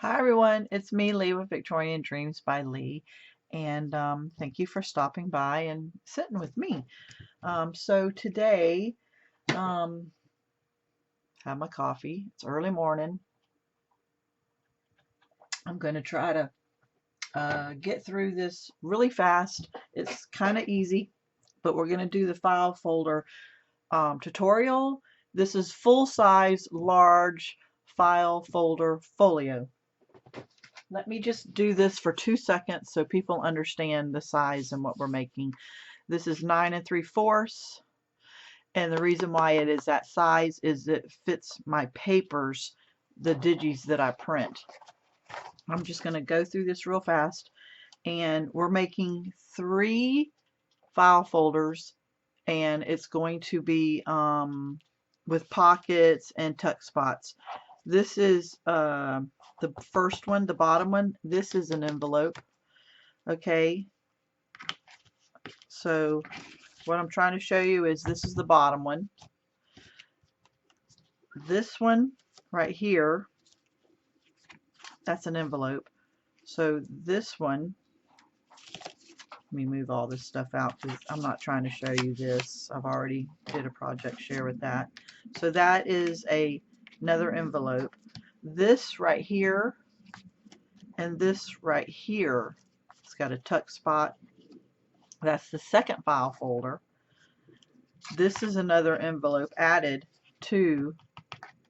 Hi everyone, it's me, Leigh with Victorian Dreams by Leigh, and thank you for stopping by and sitting with me. So today, um, have my coffee. It's early morning. I'm going to try to get through this really fast. It's kind of easy, but we're going to do the file folder tutorial. This is full-size, large file folder folio. Let me just do this for 2 seconds so people understand the size and what we're making. This is 9 3/4, and the reason why it is that size is it fits my papers, the digis that I print. I'm just going to go through this real fast, and we're making 3 file folders, and it's going to be with pockets and tuck spots. This is the first one, the bottom one. This is an envelope. Okay, so what I'm trying to show you is this is the bottom one. This one right here, that's an envelope. So this one, let me move all this stuff out because I'm not trying to show you this. I've already did a project share with that. So that is another envelope. This right here and this right here, it's got a tuck spot. That's the second file folder. This is another envelope added to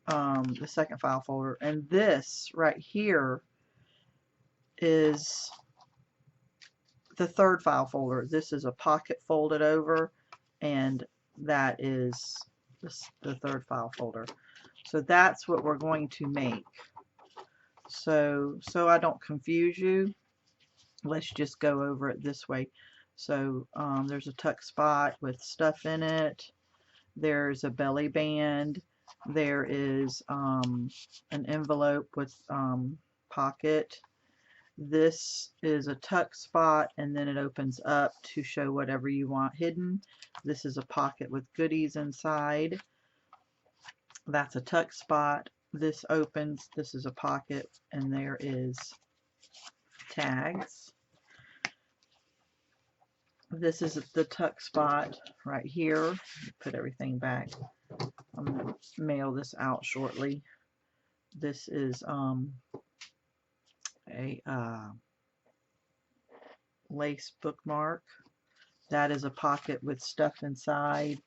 the second file folder, and this right here is the third file folder. This is a pocket folded over, and that is the third file folder. So that's what we're going to make. So I don't confuse you, let's just go over it this way. So there's a tuck spot with stuff in it. There's a belly band. There is an envelope with pocket. This is a tuck spot, and then it opens up to show whatever you want hidden. This is a pocket with goodies inside. That's a tuck spot. This opens. This is a pocket, and there is tags. This is the tuck spot right here. Put everything back. I'm going to mail this out shortly. This is a lace bookmark. That is a pocket with stuff inside,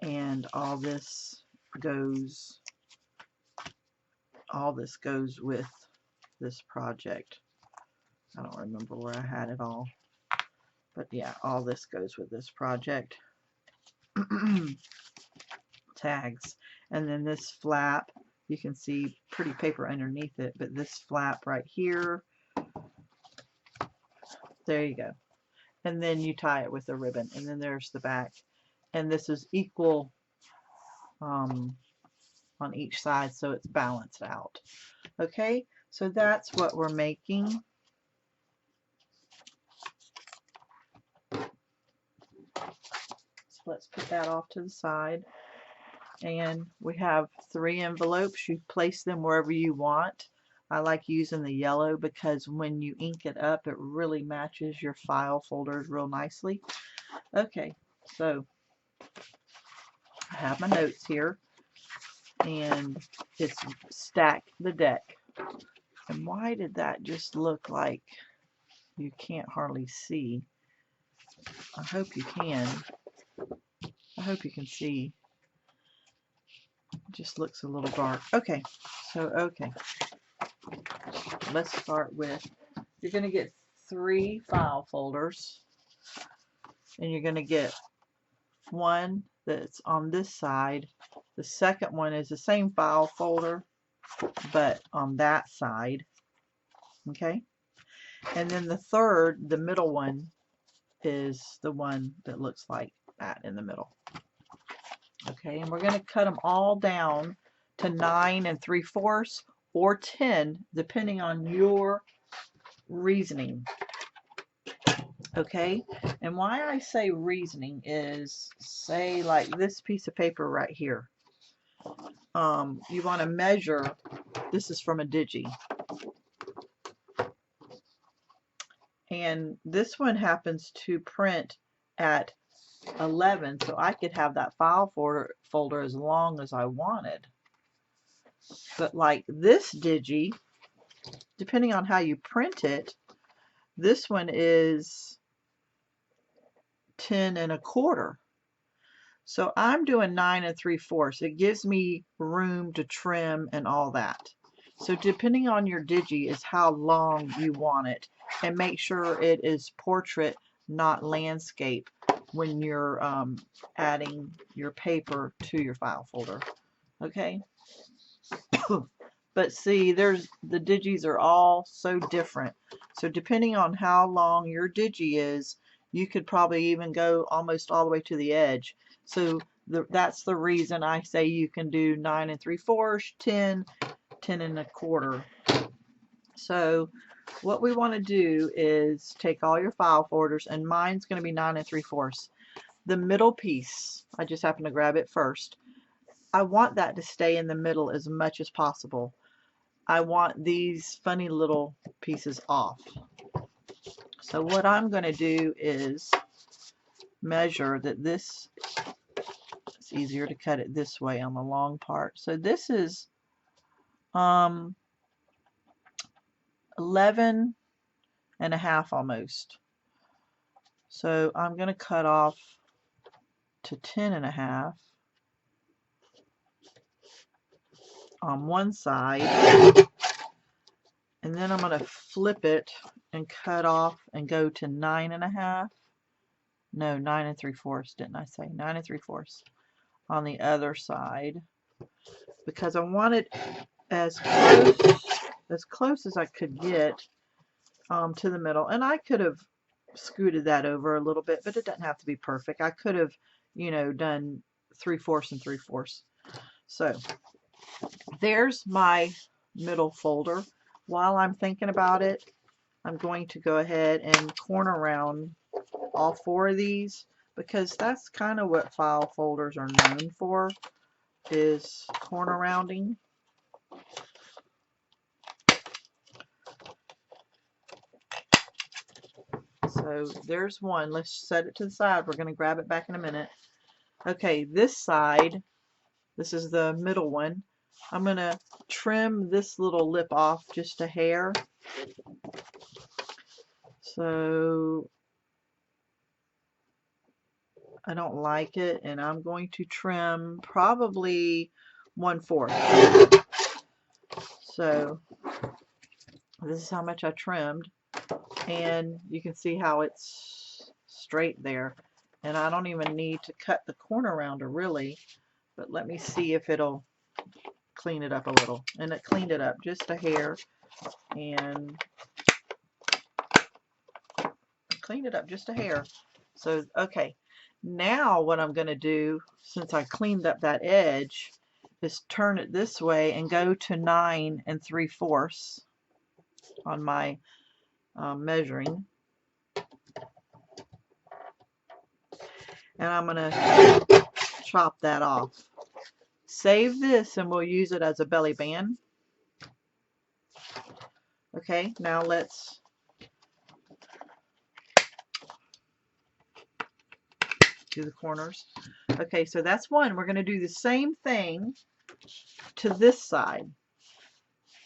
and all this goes with this project. I don't remember where I had it all, but yeah, all this goes with this project. Tags. And then this flap, you can see pretty paper underneath it, but this flap right here, there you go. And then you tie it with a ribbon, and then there's the back. And this is equal on each side, so it's balanced out. Okay, so that's what we're making. So let's put that off to the side. And we have 3 envelopes. You place them wherever you want. I like using the yellow because when you ink it up, it really matches your file folders real nicely. Okay, so I have my notes here, and it's stack the deck. And why did that just look like you can't hardly see? I hope you can. I hope you can see. It just looks a little dark. Okay, so let's start with, you're going to get 3 file folders, and you're going to get one that's on this side. The second one is the same file folder, but on that side. Okay, and then the third, the middle one, is the one that looks like that in the middle. Okay, and we're going to cut them all down to 9 3/4 or 10, depending on your reasoning. Okay, and why I say reasoning is, say like this piece of paper right here. You want to measure, this is from a digi. And this one happens to print at 11, so I could have that file folder as long as I wanted. But like this digi, depending on how you print it, this one is 10 1/4. So I'm doing 9 3/4. It gives me room to trim and all that. So depending on your digi is how long you want it, and make sure it is portrait, not landscape, when you're adding your paper to your file folder. Okay. But see, the digis are all so different. So depending on how long your digi is, you could probably even go almost all the way to the edge. So that's the reason I say you can do 9 3/4, 10, 10 1/4. So what we want to do is take all your file folders, and mine's going to be 9 3/4. The middle piece, I just happen to grab it first. I want that to stay in the middle as much as possible. I want these funny little pieces off. So what I'm going to do is measure that this, it's easier to cut it this way on the long part. So this is 11 1/2 almost. So I'm going to cut off to 10 1/2 on one side, and then I'm going to flip it and cut off and go to 9 1/2. No, 9 3/4, didn't I say? 9 3/4 on the other side, because I want it as close as I could get to the middle. And I could have scooted that over a little bit, but it doesn't have to be perfect. I could have, you know, done 3/4 and 3/4. So there's my middle folder. While I'm thinking about it, I'm going to go ahead and corner round all 4 of these, because that's kind of what file folders are known for, is corner rounding. So there's one. Let's set it to the side. We're going to grab it back in a minute. Okay, this side, this is the middle one. I'm going to trim this little lip off just a hair. So I don't like it, and I'm going to trim probably 1/4. So this is how much I trimmed, and you can see how it's straight there. And I don't even need to cut the corner rounder really, but let me see if it'll clean it up a little. And it cleaned it up just a hair, and cleaned it up just a hair. So okay, now what I'm going to do, since I cleaned up that edge, is turn it this way and go to 9 3/4 on my measuring. And I'm going to chop that off. Save this and we'll use it as a belly band. Okay, now let's do the corners. Okay, so that's one. We're going to do the same thing to this side.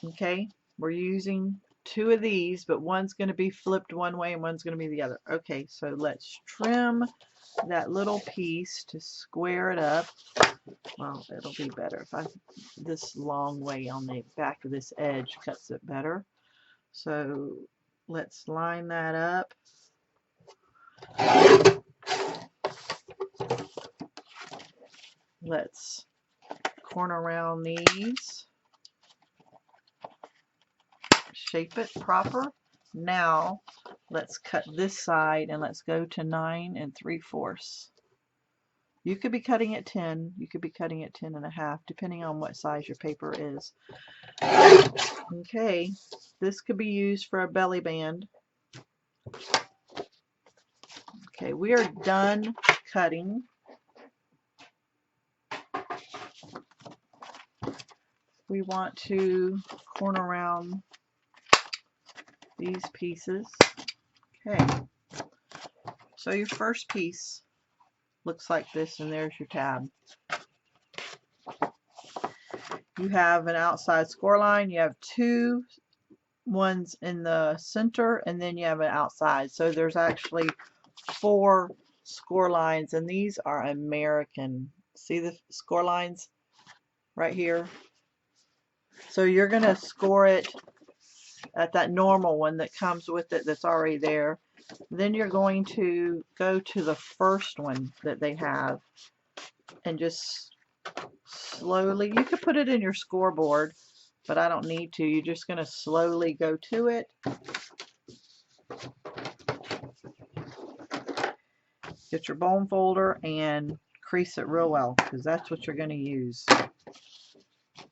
Okay, we're using 2 of these, but one's going to be flipped one way and one's going to be the other. Okay, so let's trim that little piece to square it up. Well, it'll be better if this long way on the back of this edge cuts it better. So let's line that up. Let's corner around these. Shape it proper. Now let's cut this side and let's go to 9 3/4. You could be cutting at 10, you could be cutting at 10 1/2, depending on what size your paper is. Okay, this could be used for a belly band. Okay, we are done cutting. We want to corner around these pieces. Okay, so your first piece looks like this, and there's your tab. You have an outside score line, you have two ones in the center, and then you have an outside. So there's actually 4 score lines, and these are American. See the score lines right here? So you're going to score it at that normal one that comes with it that's already there. Then you're going to go to the first one that they have and just slowly, you could put it in your scoreboard, but I don't need to. You're just going to slowly go to it. Get your bone folder and crease it real well, because that's what you're going to use.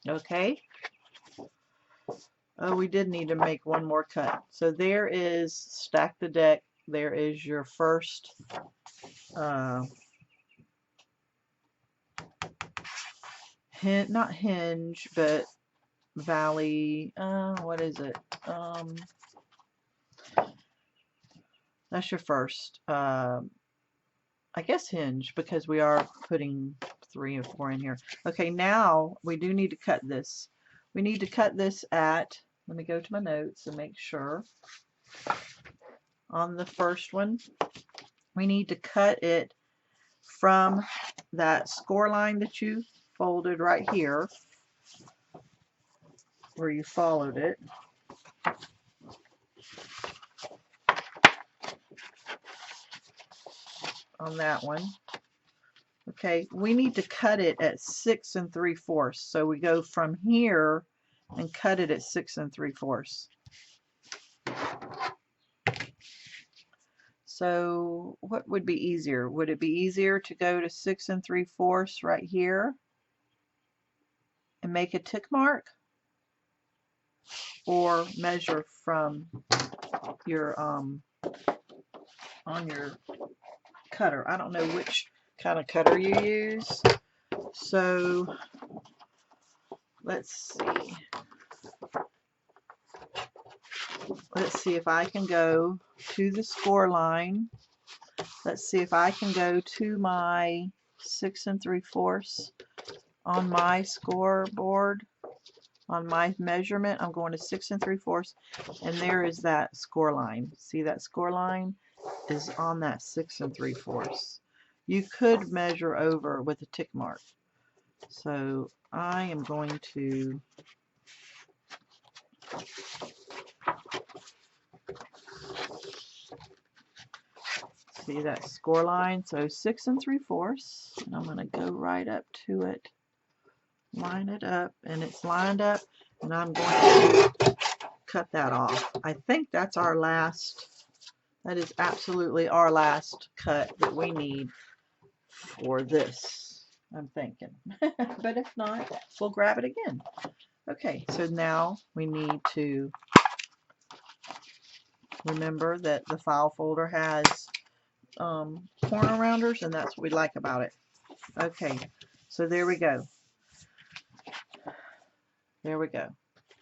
Okay. Oh, we did need to make one more cut. So there is, stack the deck. There is your first not hinge, but valley. What is it? That's your first. I guess hinge, because we are putting 3 and 4 in here. Okay, now we do need to cut this. We need to cut this at, let me go to my notes and make sure. On the first one, we need to cut it from that score line that you folded right here, where you followed it. On that one. Okay, we need to cut it at 6 3/4. So we go from here and cut it at 6 3/4. So what would be easier? Would it be easier to go to 6 3/4 right here and make a tick mark, or measure from your on your cutter? I don't know which kind of cutter you use. So let's see. Let's see if I can go to the score line. Let's see if I can go to my 6 3/4 on my scoreboard. On my measurement, I'm going to 6 3/4, and there is that score line. See, that score line is on that 6 3/4. You could measure over with a tick mark. So I am going to see that score line. So 6 3/4, and I'm going to go right up to it, line it up, and it's lined up, and I'm going to cut that off. I think that's our last. That is absolutely our last cut that we need for this, I'm thinking. But if not, we'll grab it again. Okay, so now we need to remember that the file folder has corner rounders, and that's what we like about it. Okay, so there we go. There we go.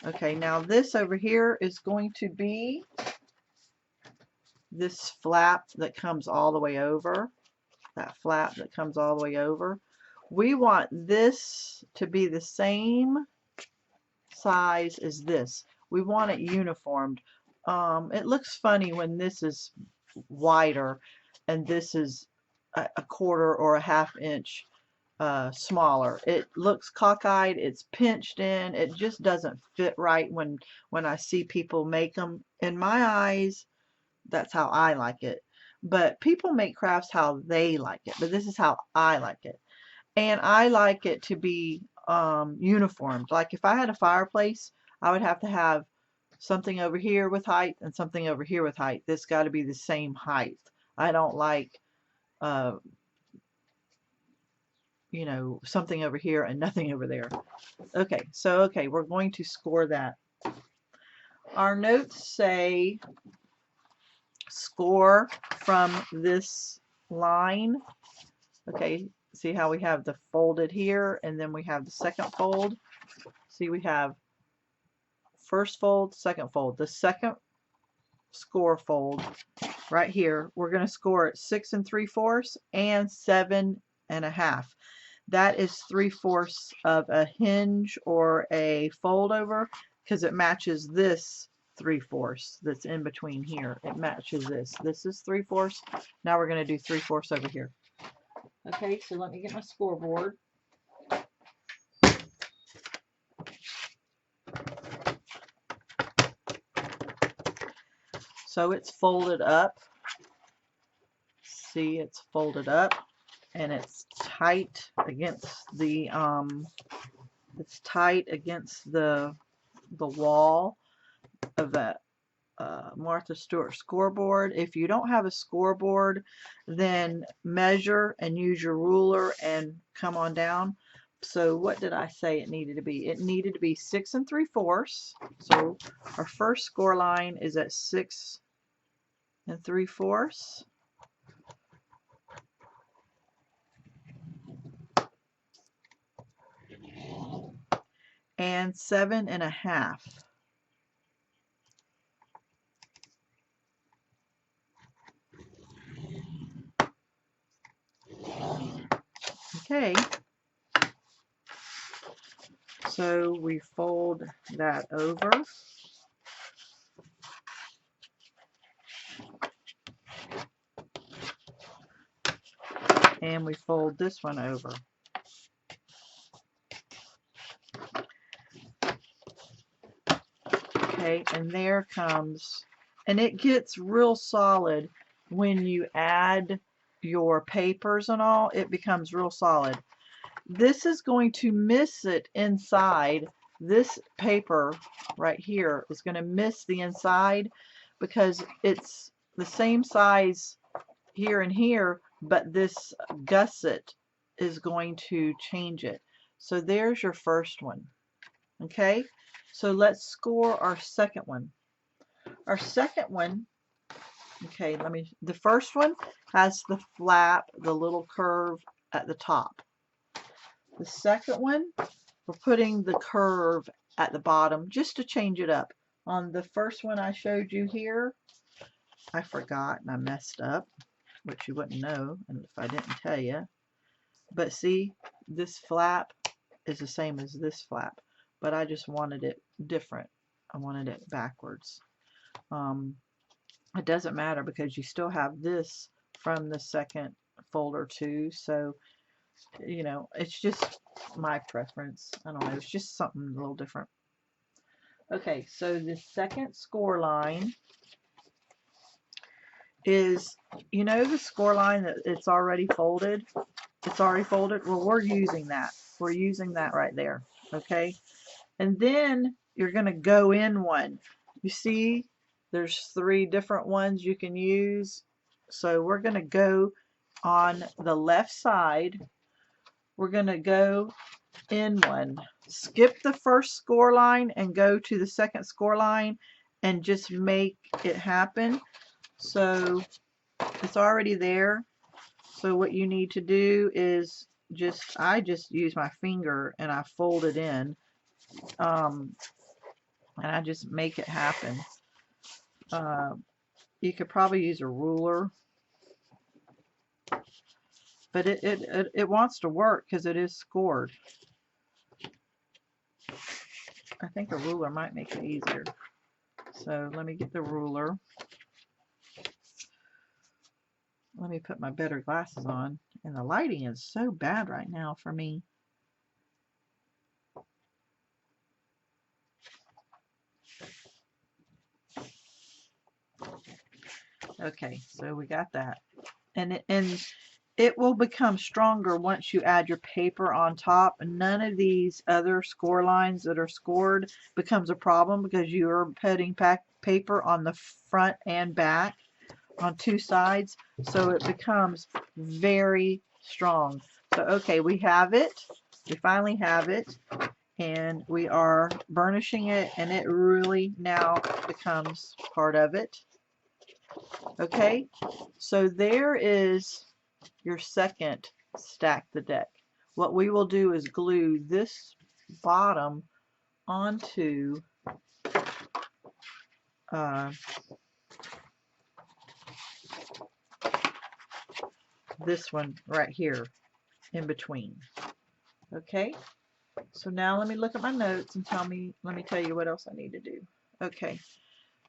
Okay, now this over here is going to be this flap that comes all the way over. That flap that comes all the way over. We want this to be the same size as this. We want it uniformed. It looks funny when this is wider and this is a 1/4 or a 1/2 inch smaller. It looks cockeyed, it's pinched in, it just doesn't fit right when I see people make them. In my eyes, that's how I like it. But people make crafts how they like it, but this is how I like it. And I like it to be uniformed. Like if I had a fireplace, I would have to have something over here with height and something over here with height. This got to be the same height. I don't like you know, something over here and nothing over there. Okay, so okay, we're going to score that. Our notes say score from this line. Okay, see how we have the folded here, and then we have the second fold. See, we have first fold, second fold. The second score fold right here, we're going to score it 6 3/4 and 7 1/2. That is 3/4 of a hinge or a fold over because it matches this 3/4 that's in between here. It matches this. This is 3/4. Now we're going to do 3/4 over here. Okay, so let me get my scoreboard. So it's folded up. See, it's folded up and it's tight against the wall of that Martha Stewart scoreboard. If you don't have a scoreboard, then measure and use your ruler and come on down. So what did I say it needed to be? It needed to be 6 3/4. So our first score line is at 6 3/4. And 7 1/2. Okay, so we fold that over. And we fold this one over. Okay, and there comes, and it gets real solid when you add your papers and all. It becomes real solid. This is going to miss it inside. This paper right here is going to miss the inside because it's the same size here and here, but this gusset is going to change it. So there's your first one. Okay, so let's score our second one. Our second one, okay, the first one has the flap, the little curve at the top. The second one, we're putting the curve at the bottom just to change it up. On the first one I showed you here, I forgot and I messed up, which you wouldn't know if I didn't tell you. But see, this flap is the same as this flap, but I just wanted it different. I wanted it backwards. It doesn't matter because you still have this from the second folder too, so you know, it's just my preference. I don't know, it's just something a little different. Okay, so the second score line is, you know, the score line that it's already folded. It's already folded. Well, we're using that. We're using that right there. Okay, and then you're going to go in one. You see, there's 3 different ones you can use. So we're going to go on the left side. We're going to go in one. Skip the first score line and go to the second score line and just make it happen. So it's already there. So what you need to do is I just use my finger and I fold it in. And I just make it happen. You could probably use a ruler, but it wants to work because it is scored. I think a ruler might make it easier. So let me get the ruler. Let me put my better glasses on. And the lighting is so bad right now for me. Okay, so we got that. And it will become stronger once you add your paper on top. None of these other score lines that are scored becomes a problem because you are putting paper on the front and back on 2 sides, so it becomes very strong. So okay, we have it. We finally have it, and we are burnishing it, and it really now becomes part of it. Okay, so there is your second stack the deck. What we will do is glue this bottom onto this one right here in between. Okay, so now let me look at my notes and let me tell you what else I need to do. Okay,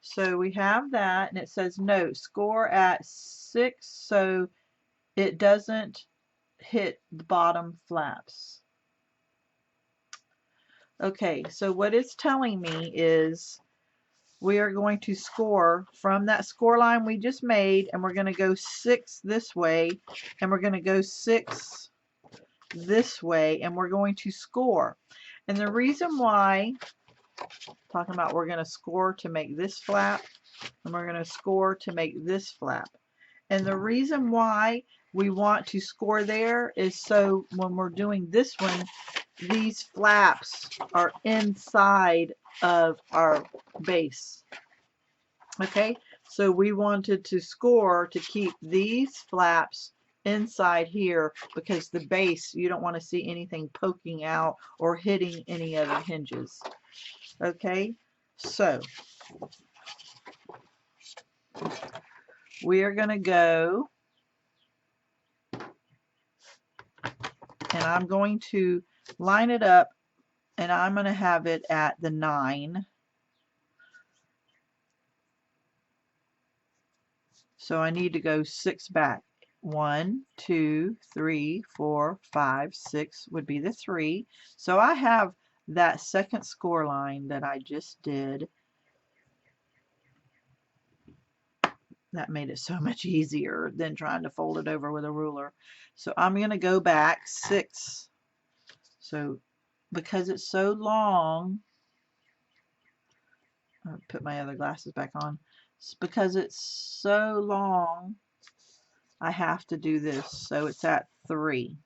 so we have that, and it says note, score at 6 so it doesn't hit the bottom flaps. Okay, so what it's telling me is we are going to score from that score line we just made, and we're going to go 6 this way, and we're going to go 6 this way, and we're going to score. And the reason why, talking about we're going to score to make this flap, and we're going to score to make this flap. And the reason why we want to score there is so when we're doing this one, these flaps are inside of our base. Okay, so we wanted to score to keep these flaps inside here because the base, you don't want to see anything poking out or hitting any other hinges. Okay, so we are going to go, and I'm going to line it up, and I'm going to have it at the 9. So I need to go 6 back. 1, 2, 3, 4, 5, 6 would be the 3. So I have that second score line that I just did. That made it so much easier than trying to fold it over with a ruler. So I'm going to go back 6. So because it's so long, I'll put my other glasses back on. Because it's so long, I have to do this. So it's at 3.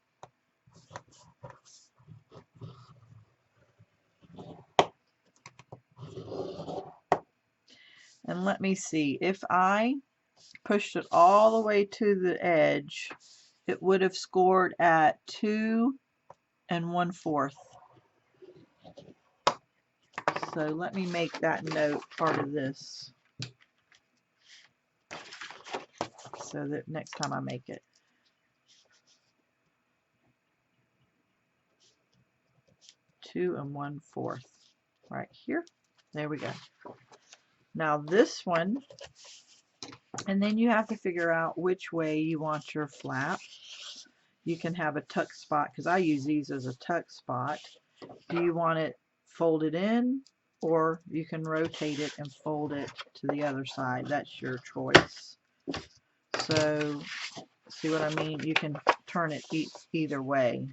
And let me see, if I pushed it all the way to the edge, it would have scored at 2 1/4. So let me make that note part of this so that next time I make it. 2 1/4 right here. There we go. Now this one, and then you have to figure out which way you want your flap. You can have a tuck spot, because I use these as a tuck spot. Do you want it folded in, or you can rotate it and fold it to the other side? That's your choice. So see what I mean? You can turn it either way.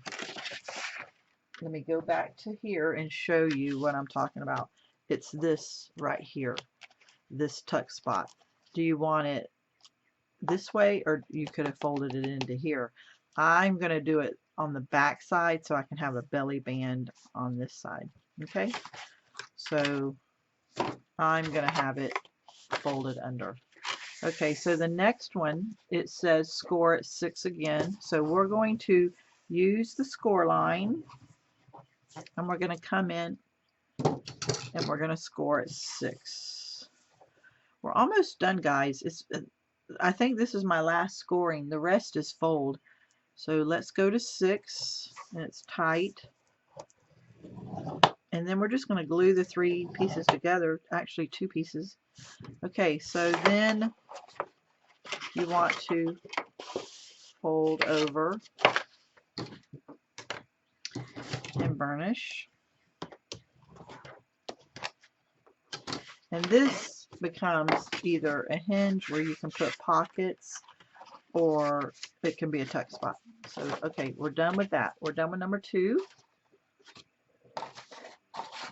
Let me go back to here and show you what I'm talking about. It's this right here, this tuck spot. Do you want it this way, or you could have folded it into here? I'm going to do it on the back side so I can have a belly band on this side. Okay, so I'm going to have it folded under. Okay, so the next one, it says score at 6 again. So we're going to use the score line, and we're going to come in and we're going to score at 6. We're almost done, guys. I think this is my last scoring. The rest is fold. So let's go to 6, and it's tight. And then we're just going to glue the 3 pieces together, actually 2 pieces. Okay, so then you want to fold over and burnish. And this becomes either a hinge where you can put pockets, or it can be a tuck spot. So, okay, we're done with that. We're done with number 2.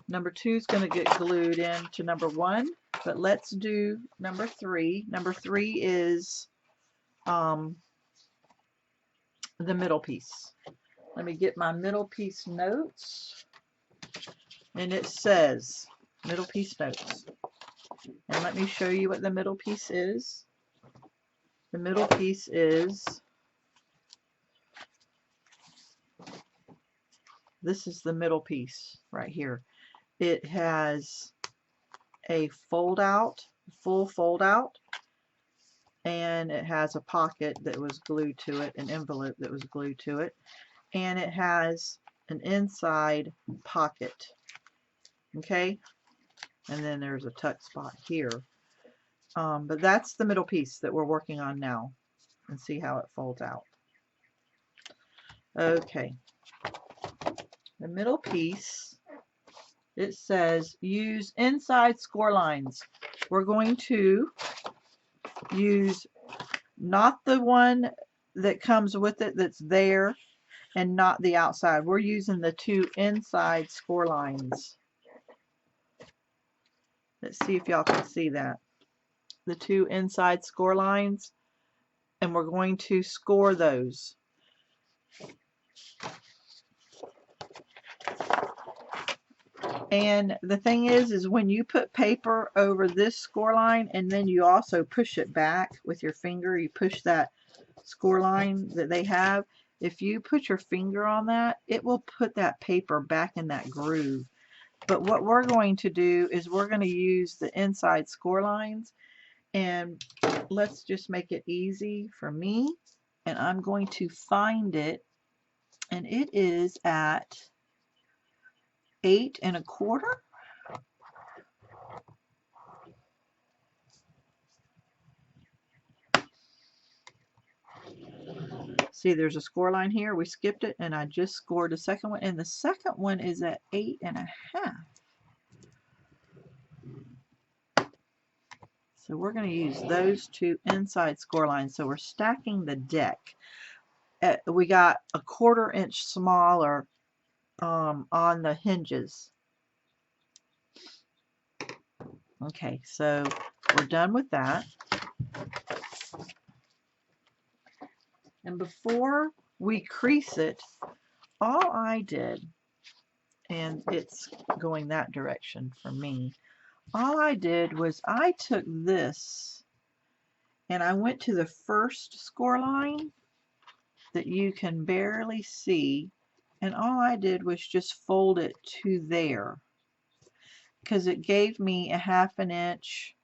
Number 2 is going to get glued into number 1, but let's do number 3. Number 3 is the middle piece. Let me get my middle piece notes, and it says middle piece notes. And let me show you what the middle piece is. The middle piece is, this is the middle piece right here. It has a fold out, full fold out, and it has a pocket that was glued to it, an envelope that was glued to it, and it has an inside pocket. Okay, and then there's a tuck spot here. But that's the middle piece that we're working on now, and see how it folds out. Okay, the middle piece, it says use inside score lines. We're going to use not the one that comes with it that's there, and not the outside. We're using the two inside score lines. Let's see if y'all can see that. The two inside score lines, and we're going to score those. And the thing is when you put paper over this score line and then you also push it back with your finger, you push that score line that they have, if you put your finger on that, it will put that paper back in that groove. But what we're going to do is we're going to use the inside score lines, and let's just make it easy for me, and I'm going to find it, and it is at 8 1/4. See, there's a score line here. We skipped it, and I just scored the second one, and the second one is at 8 1/2. So we're going to use those two inside score lines. So we're stacking the deck. We got a 1/4 inch smaller on the hinges. Okay, so we're done with that. And before we crease it, all I did, and it's going that direction for me, all I did was I took this and I went to the first score line that you can barely see, and all I did was just fold it to there, because it gave me a 1/2 inch,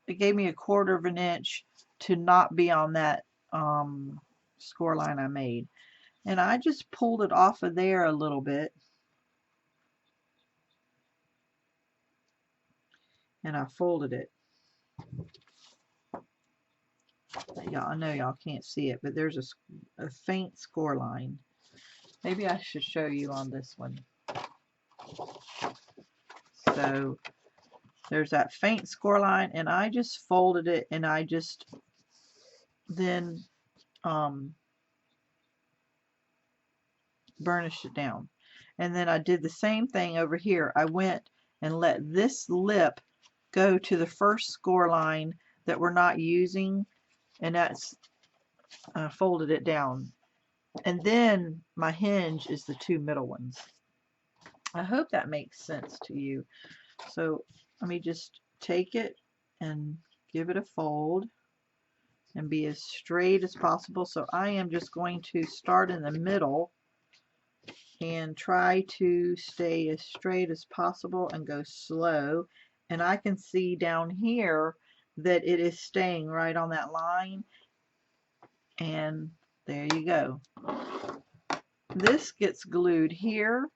it gave me a 1/4 inch to not be on that score line I made. And I just pulled it off of there a little bit, and I folded it. Y'all, I know y'all can't see it, but there's a faint score line. Maybe I should show you on this one. So there's that faint score line, and I just folded it, and I just then burnished it down. And then I did the same thing over here. I went and let this lip go to the first score line that we're not using, and that's folded it down. And then my hinge is the two middle ones. I hope that makes sense to you. So let me just take it and give it a fold and be as straight as possible. So I am just going to start in the middle and try to stay as straight as possible and go slow. And I can see down here that it is staying right on that line. And there you go. This gets glued here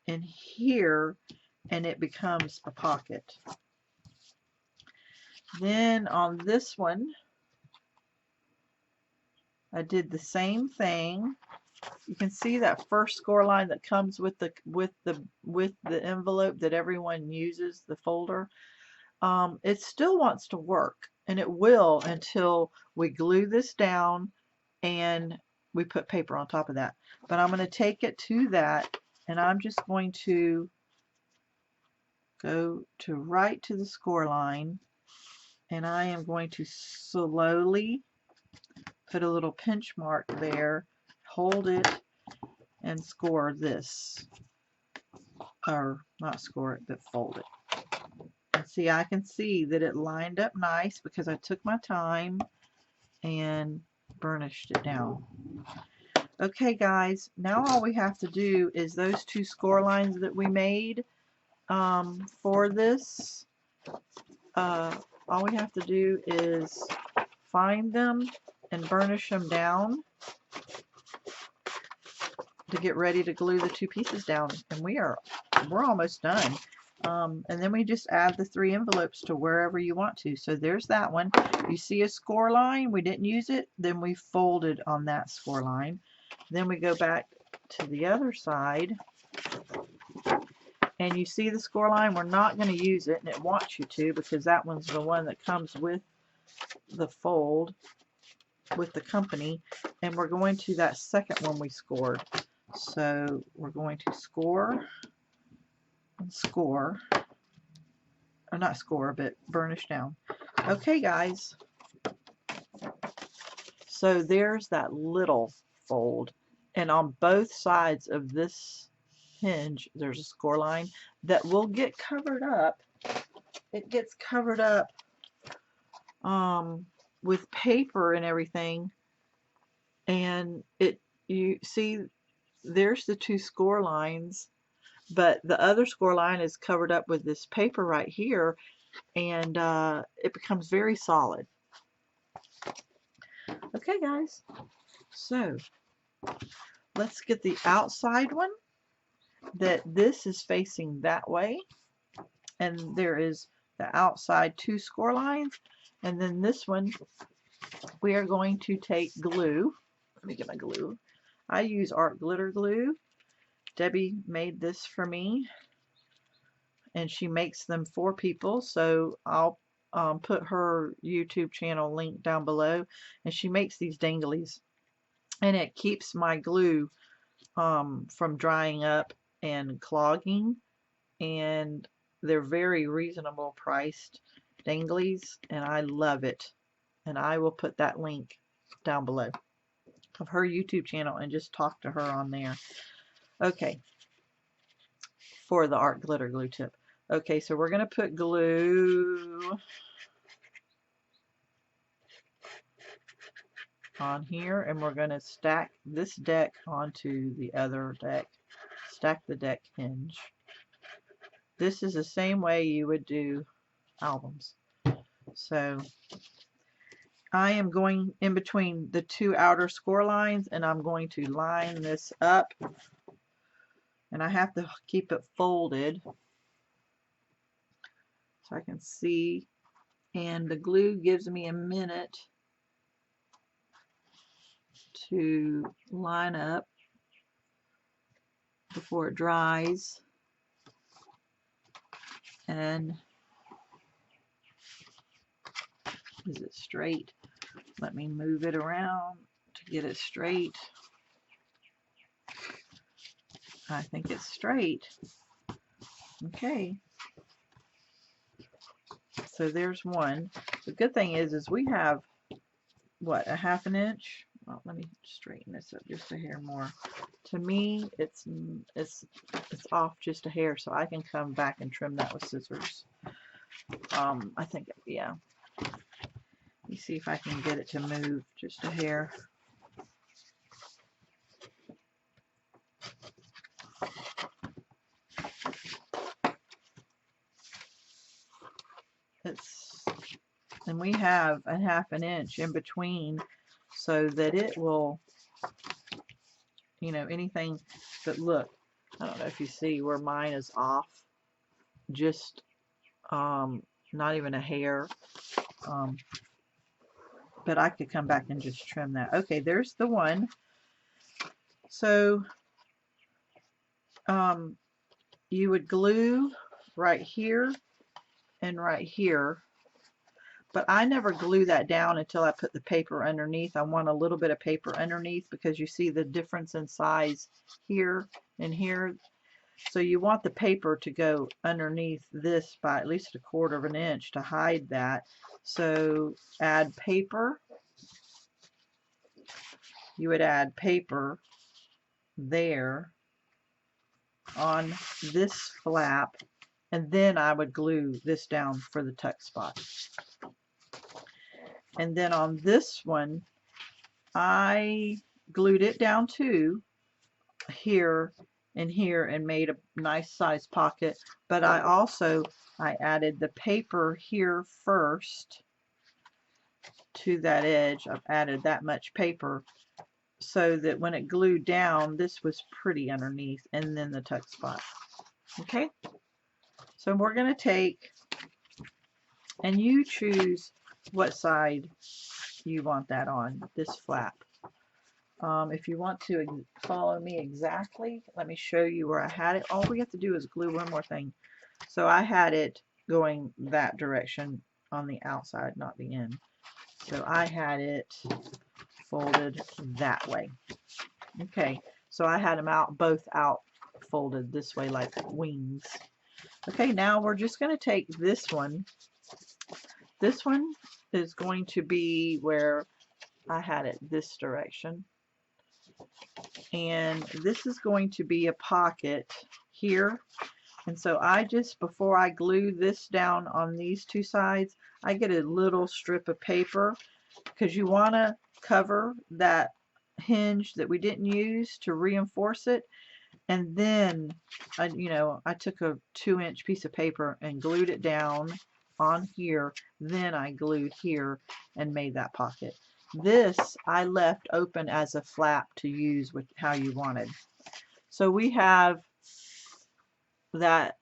and here, and it becomes a pocket. Then on this one, I did the same thing. You can see that first score line that comes with the envelope that everyone uses, the folder. It still wants to work, and it will until we glue this down and we put paper on top of that. But I'm going to take it to that, and I'm just going to go to right to the score line, and I am going to slowly put a little pinch mark there, hold it, and score this. Or not score it, but fold it. And see, I can see that it lined up nice because I took my time and burnished it down. Okay guys, now all we have to do is those two score lines that we made for this, all we have to do is find them and burnish them down to get ready to glue the two pieces down, and we're almost done. And then we just add the 3 envelopes to wherever you want to. So there's that one. You see a score line, we didn't use it, then we folded on that score line. Then we go back to the other side, and you see the score line. We're not going to use it, and it wants you to, because that one's the one that comes with the fold with the company, and we're going to that second one we scored. So we're going to score and score, or not score, but burnish down. Okay, guys, so there's that little fold, and on both sides of this hinge there's a score line that will get covered up. It gets covered up with paper and everything, and you see there's the 2 score lines, but the other score line is covered up with this paper right here, and it becomes very solid. Okay, guys, so let's get the outside one, that this is facing that way, and there is the outside 2 score lines, and then this one we are going to take glue. Let me get my glue. I use art glitter glue. Debbie made this for me, and she makes them for people, so I'll put her YouTube channel link down below, and she makes these danglies, and it keeps my glue from drying up and clogging, and they're very reasonable priced danglies, and I love it. And I will put that link down below of her YouTube channel, and just talk to her on there. Okay, for the art glitter glue tip. Okay, so we're going to put glue on here, and we're going to stack this deck onto the other deck. Stack the deck hinge. This is the same way you would do albums. So I am going in between the 2 outer score lines, and I'm going to line this up, and I have to keep it folded so I can see, and the glue gives me a minute to line up before it dries. And is it straight? Let me move it around to get it straight. I think it's straight. Okay, so there's one. The good thing is we have, what, a 1/2 inch? Well, let me straighten this up just a hair more. To me, it's off just a hair, so I can come back and trim that with scissors. I think, yeah. Let me see if I can get it to move just a hair. And we have a 1/2 inch in between, so that it will, you know, anything that, look, I don't know if you see where mine is off, just not even a hair, but I could come back and just trim that. Okay, there's the one. So you would glue right here and right here, but I never glue that down until I put the paper underneath. I want a little bit of paper underneath, because you see the difference in size here and here. So you want the paper to go underneath this by at least 1/4 inch to hide that. So add paper. You would add paper there on this flap, and then I would glue this down for the tuck spot. And then on this one, I glued it down too here, in here and made a nice size pocket. But I added the paper here first to that edge. I've added that much paper so that when it glued down, this was pretty underneath, and then the tuck spot. Okay, so we're going to take, and you choose what side you want that on, this flap. If you want to follow me exactly, let me show you where I had it. All we have to do is glue one more thing. So I had it going that direction on the outside, not the end. So I had it folded that way. Okay, so I had them both out folded this way like wings. Okay, now we're just going to take this one. This one is going to be where I had it this direction. And this is going to be a pocket here. And so I just, before I glue this down on these two sides, I get a little strip of paper because you want to cover that hinge that we didn't use to reinforce it. And then I took a 2-inch piece of paper and glued it down on here. Then I glued here and made that pocket. This I left open as a flap to use with how you wanted. So we have that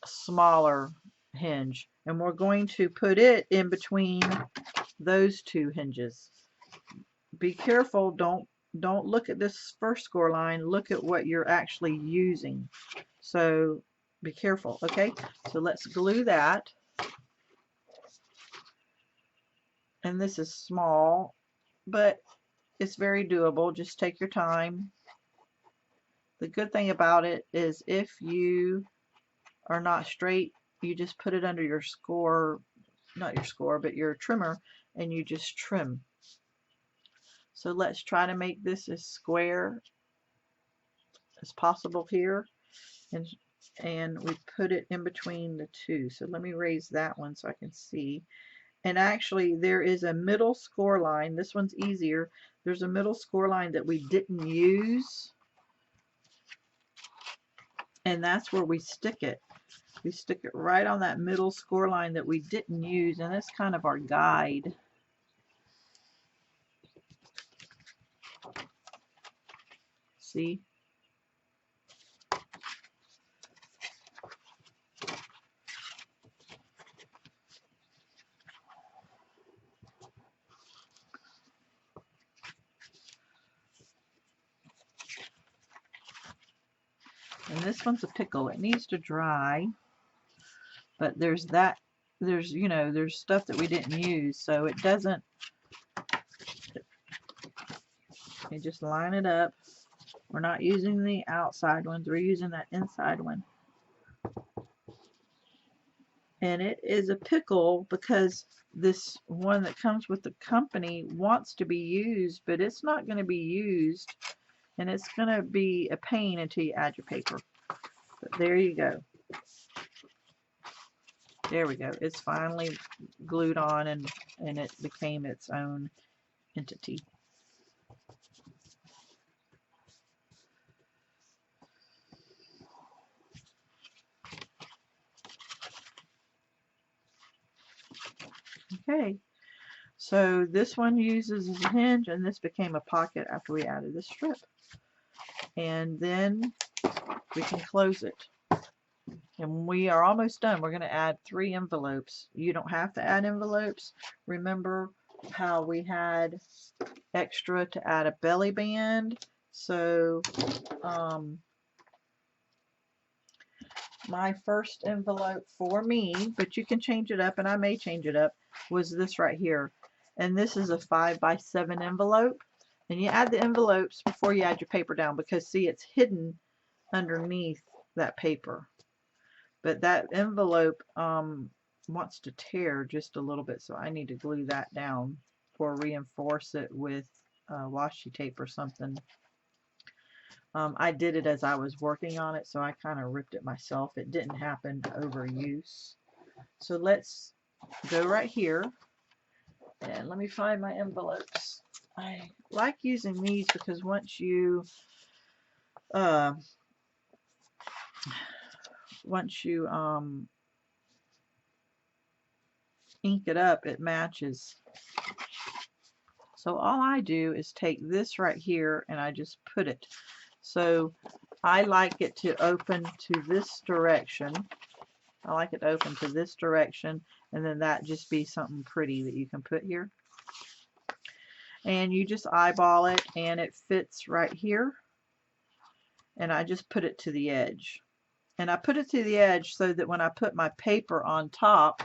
smaller hinge, and we're going to put it in between those two hinges. Be careful, don't look at this first score line, look at what you're actually using. So be careful. Okay, so let's glue that. And this is small, but it's very doable. Just take your time. The good thing about it is if you are not straight, you just put it under your score, not your score, but your trimmer, and you just trim. So let's try to make this as square as possible here. And we put it in between the two. So let me raise that one so I can see. And actually there is a middle score line. This one's easier. There's a middle score line that we didn't use. And that's where we stick it. We stick it right on that middle score line that we didn't use. And that's kind of our guide. See? And this one's a pickle. It needs to dry. But there's stuff that we didn't use, so it doesn't. You just line it up. We're not using the outside ones, we're using that inside one. And it is a pickle because this one that comes with the company wants to be used, but it's not going to be used, and it's going to be a pain until you add your paper. But there you go. There we go. It's finally glued on, and it became its own entity. Okay, so this one uses a hinge, and this became a pocket after we added the strip. And then we can close it. And we are almost done. We're going to add 3 envelopes. You don't have to add envelopes. Remember how we had extra to add a belly band? So my first envelope for me, but you can change it up, and I may change it up, was this right here. And this is a 5x7 envelope. And you add the envelopes before you add your paper down, because see, it's hidden underneath that paper. But that envelope wants to tear just a little bit, so I need to glue that down or reinforce it with washi tape or something. I did it as I was working on it, so I kind of ripped it myself. It didn't happen overuse. So let's go right here, and let me find my envelopes. I like using these because once you once you ink it up, it matches. So all I do is take this right here and I just put it. So I like it to open to this direction. I like it to open to this direction, and then that just be something pretty that you can put here. And you just eyeball it and it fits right here. And I just put it to the edge. And I put it to the edge so that when I put my paper on top,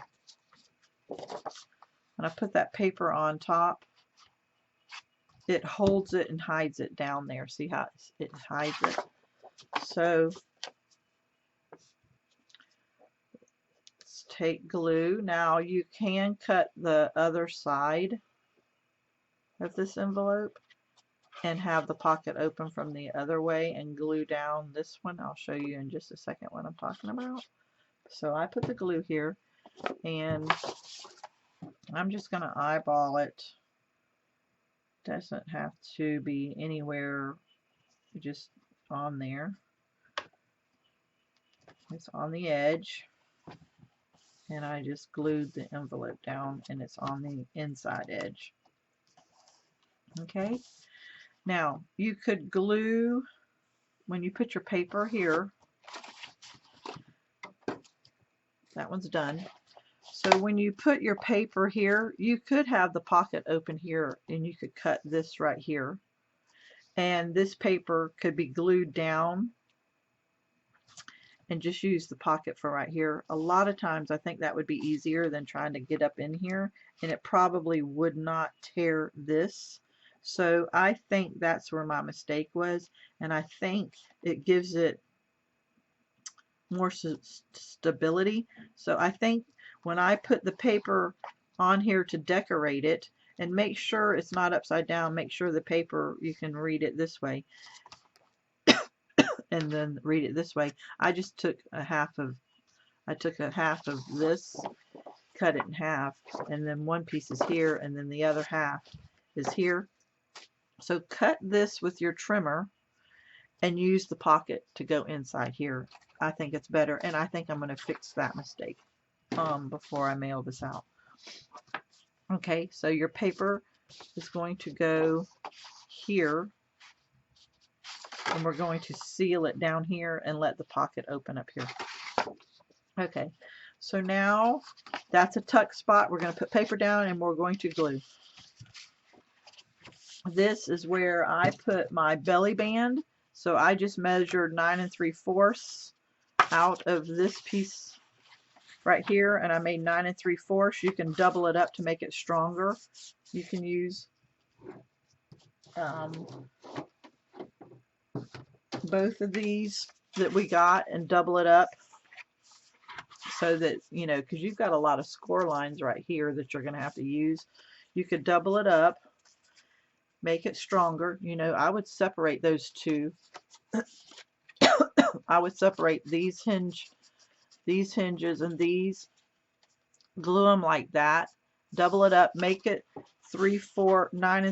when I put that paper on top, it holds it and hides it down there. See how it hides it? So let's take glue. Now you can cut the other side of this envelope and have the pocket open from the other way and glue down this one. I'll show you in just a second what I'm talking about. So I put the glue here and I'm just going to eyeball it. Doesn't have to be anywhere, just on there. It's on the edge, and I just glued the envelope down and it's on the inside edge. Okay, now you could glue, when you put your paper here, that one's done. So when you put your paper here, you could have the pocket open here and you could cut this right here. And this paper could be glued down and just use the pocket for right here. A lot of times I think that would be easier than trying to get up in here, and it probably would not tear this. So I think that's where my mistake was, and I think it gives it more stability. So I think when I put the paper on here to decorate it, and make sure it's not upside down, make sure the paper, you can read it this way and then read it this way. I just took a half of this, cut it in half, and then one piece is here and then the other half is here. So cut this with your trimmer and use the pocket to go inside here. I think it's better, and I think I'm going to fix that mistake before I mail this out. Okay, so your paper is going to go here, and we're going to seal it down here and let the pocket open up here. Okay, so now that's a tuck spot. We're going to put paper down and we're going to glue. This is where I put my belly band. So I just measured 9 3/4 out of this piece right here, and I made 9 3/4. You can double it up to make it stronger. You can use both of these that we got and double it up so that, you know, because you've got a lot of score lines right here that you're going to have to use. You could double it up, make it stronger. You know, I would separate those two. I would separate these hinges and these, glue them like that, double it up, make it 9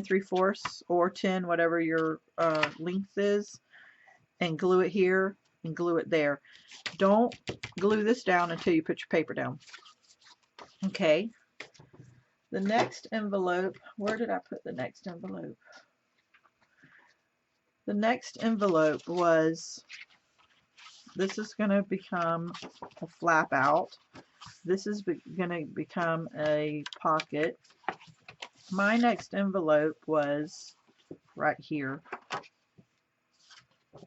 3/4 or 10, whatever your length is, and glue it here and glue it there. Don't glue this down until you put your paper down. Okay, the next envelope, where did I put the next envelope? The next envelope was, this is going to become a flap out. This is going to become a pocket. My next envelope was right here,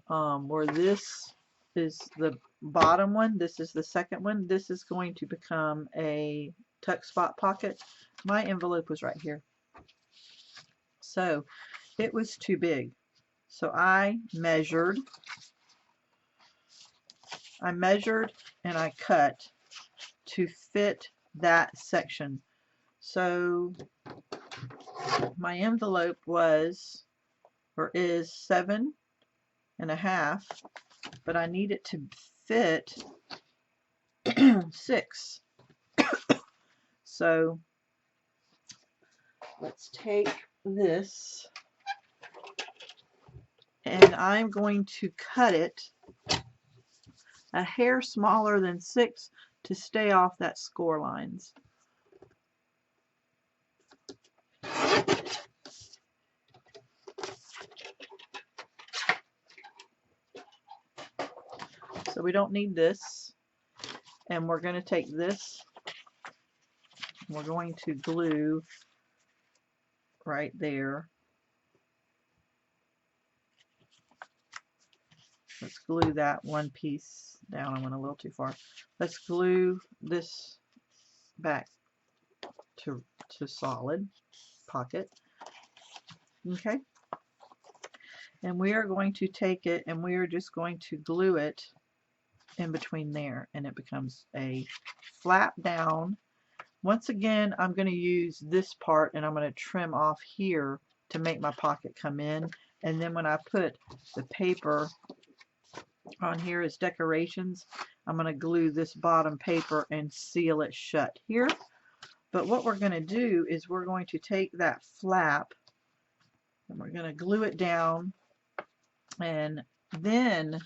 where this is the bottom one. This is the second one. This is going to become a tuck spot pocket. My envelope was right here. So it was too big. So I measured and I cut to fit that section. So my envelope was, or is, 7.5, but I need it to fit 6. So let's take this and I'm going to cut it a hair smaller than 6 to stay off that score lines. So we don't need this, and we're going to take this, we're going to glue right there. Let's glue that one piece down. I went a little too far. Let's glue this back to solid pocket. Okay. And we are going to take it and we are just going to glue it in between there, and it becomes a flap down. Once again, I'm going to use this part and I'm going to trim off here to make my pocket come in. And then when I put the paper on here as decorations, I'm going to glue this bottom paper and seal it shut here. But what we're going to do is we're going to take that flap and we're going to glue it down, and then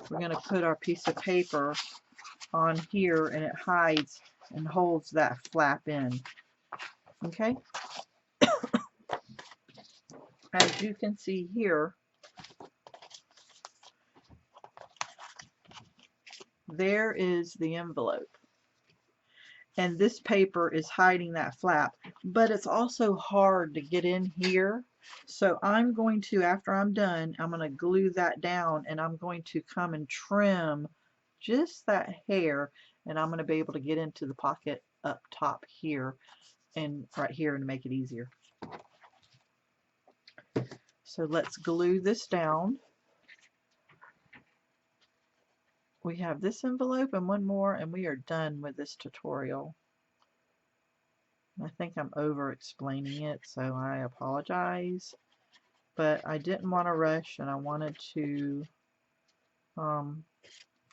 we're going to put our piece of paper on here, and it hides and holds that flap in. Okay? As you can see here, there is the envelope. And this paper is hiding that flap, but it's also hard to get in here. So I'm going to, after I'm done, I'm going to glue that down, and I'm going to come and trim just that hair, and I'm going to be able to get into the pocket up top here and right here and make it easier. So let's glue this down. We have this envelope and one more, and we are done with this tutorial. I think I'm over explaining it, so I apologize, but I didn't want to rush, and I wanted to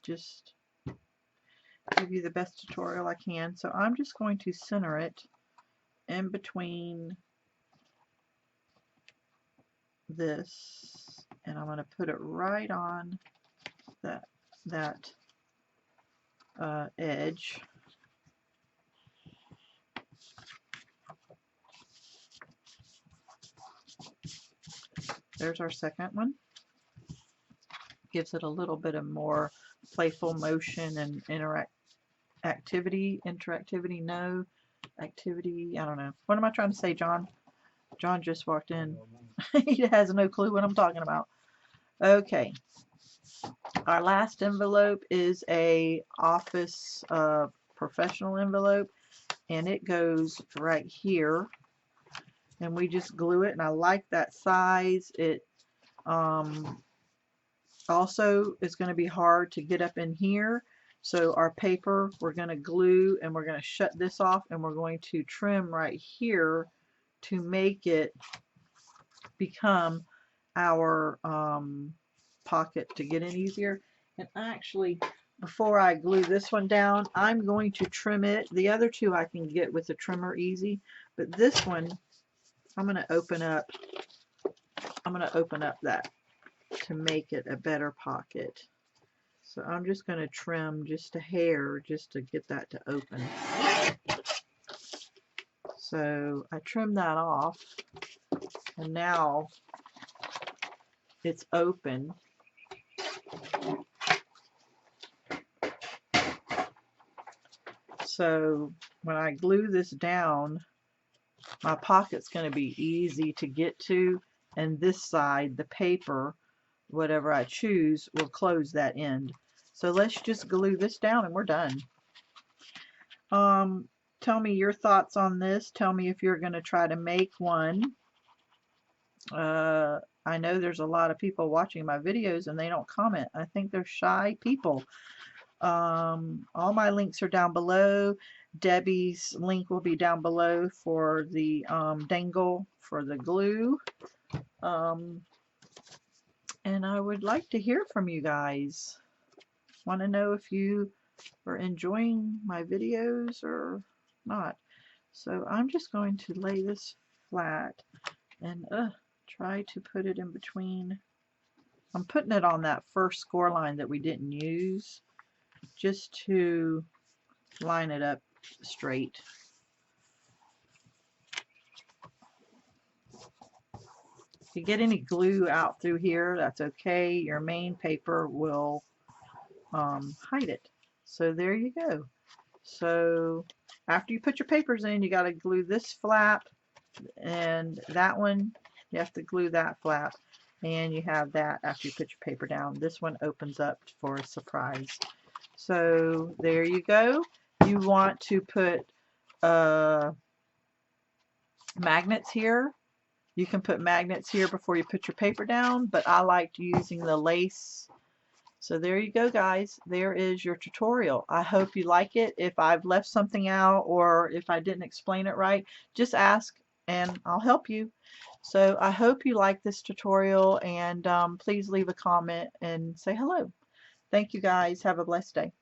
just give you the best tutorial I can. So I'm just going to center it in between this, and I'm going to put it right on that edge. There's our second one. Gives it a little bit of more playful motion and interactivity, no activity, I don't know. What am I trying to say, John? John just walked in. He has no clue what I'm talking about. Okay. Our last envelope is a office professional envelope, and it goes right here, and we just glue it, and I like that size. It also is going to be hard to get up in here, so our paper we're going to glue, and we're going to shut this off, and we're going to trim right here to make it become our pocket to get in easier. And actually, before I glue this one down, I'm going to trim it. The other two I can get with the trimmer easy, but this one I'm going to open up. I'm going to open up that to make it a better pocket. So I'm just going to trim just a hair just to get that to open. So I trim that off, and now it's open. So when I glue this down, my pocket's going to be easy to get to, and this side, the paper, whatever I choose, will close that end. So let's just glue this down and we're done. Tell me your thoughts on this. Tell me if you're going to try to make one. I know there's a lot of people watching my videos and they don't comment. I think they're shy people. All my links are down below. Debbie's link will be down below for the Dangle for the glue. And I would like to hear from you guys. Want to know if you are enjoying my videos or not. So I'm just going to lay this flat and try to put it in between. I'm putting it on that first score line that we didn't use. just to line it up straight. If you get any glue out through here, that's okay. Your main paper will hide it. So there you go. So after you put your papers in, you got to glue this flap, and that one, you have to glue that flap, and you have that after you put your paper down. This one opens up for a surprise. So there you go. You want to put magnets here. You can put magnets here before you put your paper down, but I liked using the lace. So there you go, guys. There is your tutorial. I hope you like it. If I've left something out or if I didn't explain it right, just ask and I'll help you. So I hope you like this tutorial, and please leave a comment and say hello. Thank you, guys. Have a blessed day.